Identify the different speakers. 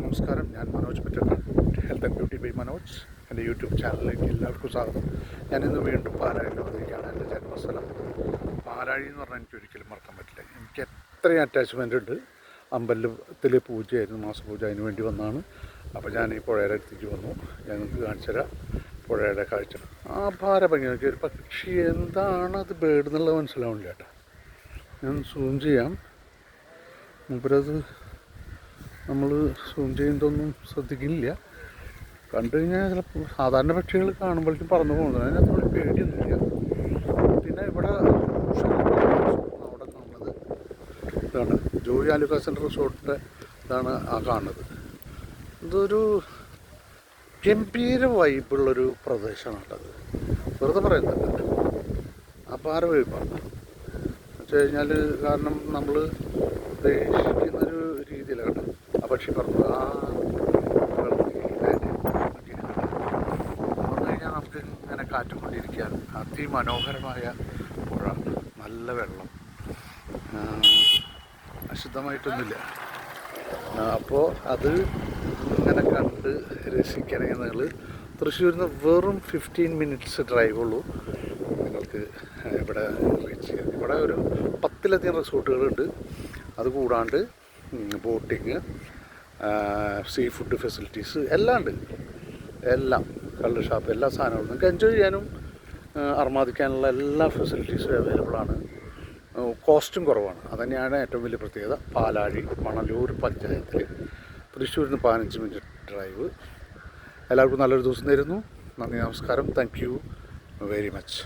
Speaker 1: നമസ്കാരം, ഞാൻ Manoj Pattakkad, health and beauty by Manoj. എൻ്റെ യൂട്യൂബ് ചാനലിലേക്ക് എല്ലാവർക്കും സ്വാഗതം. ഞാനിന്ന് വീണ്ടും പാലാഴിയിൽ വന്നിരിക്കുകയാണ്. എൻ്റെ ജന്മസ്ഥലം പാലാഴി എന്ന് പറഞ്ഞാൽ എനിക്ക് ഒരിക്കലും മറക്കാൻ പറ്റില്ല. എനിക്ക് എത്രയും അറ്റാച്ച്മെൻ്റ് ഉണ്ട്. അമ്പലത്തിൽ പൂജയായിരുന്നു, മാസപൂജ, അതിന് വേണ്ടി വന്നതാണ്. അപ്പോൾ ഞാൻ ഈ പുഴയുടെ അടുത്തേക്ക് വന്നു. ഞങ്ങൾക്ക് കാണിച്ചു തരാം പുഴയുടെ കാഴ്ച. ആ ഭാരഭംഗി നോക്കി, ഒരു പക്ഷി, എന്താണ് അത് ബേർഡ് എന്നുള്ളത് മനസ്സിലാവില്ല കേട്ടോ. ഞാൻ സൂം ചെയ്യാം. മുമ്പരത് നമ്മൾ സൂം ചെയ്യുന്നതൊന്നും ശ്രദ്ധിക്കില്ല. കണ്ടു കഴിഞ്ഞാൽ ചിലപ്പോൾ സാധാരണ പക്ഷികൾ കാണുമ്പോഴേക്കും പറന്നു പോകുന്നത്, അതിനകത്തോടെ പേടിയൊന്നുമില്ല. പിന്നെ ഇവിടെ അവിടെ കാണുന്നത് ഇതാണ് ജോയി ആലുക്കാസിൻ്റെ റിസോർട്ടിൻ്റെ ഇതാണ് ആ കാണുന്നത്. ഇതൊരു ഗംഭീര വൈബുള്ളൊരു പ്രദേശമാണ് കേട്ടത്. വെറുതെ പറയുന്നില്ല, അപാര വൈബാണ് വെച്ച് കഴിഞ്ഞാൽ. കാരണം നമ്മൾ ഉദ്ദേശിക്കുന്നൊരു രീതിയിലാണ് ആ പക്ഷി പറഞ്ഞു. ആ വന്നു കഴിഞ്ഞാൽ നമുക്ക് ഇങ്ങനെ കാറ്റും കൊണ്ടിരിക്കാൻ അതിമനോഹരമായ പുഴ, നല്ല വെള്ളം, അശുദ്ധമായിട്ടൊന്നുമില്ല. അപ്പോൾ അത് ഇങ്ങനെ കണ്ട് രസിക്കണമെങ്കിൽ നിങ്ങൾ തൃശ്ശൂരിൽ നിന്ന് വെറും 15 മിനിറ്റ്സ് ഡ്രൈവ് ഉള്ളൂ നിങ്ങൾക്ക് ഇവിടെ റീച്ച് ചെയ്യാൻ. ഇവിടെ ഒരു 10ലധികം റിസോർട്ടുകളുണ്ട്. അതുകൂടാണ്ട് ബോട്ടിങ്, സീ ഫുഡ് ഫെസിലിറ്റീസ് എല്ലാം ഉണ്ട്. എല്ലാം, കള്ള് ഷാപ്പ്, എല്ലാ സാധനങ്ങളും നിങ്ങൾക്ക് എൻജോയ് ചെയ്യാനും അർമാദിക്കാനുള്ള എല്ലാ ഫെസിലിറ്റീസും അവൈലബിൾ ആണ്. കോസ്റ്റും കുറവാണ്. അതുതന്നെയാണ് ഏറ്റവും വലിയ പ്രത്യേകത. പാലാഴി, മണലൂർ പഞ്ചായത്തിൽ, തൃശ്ശൂരിന് 15 മിനിറ്റ് ഡ്രൈവ്. എല്ലാവർക്കും നല്ലൊരു ദിവസം നേരുന്നു. നന്ദി, നമസ്കാരം. Thank you very much.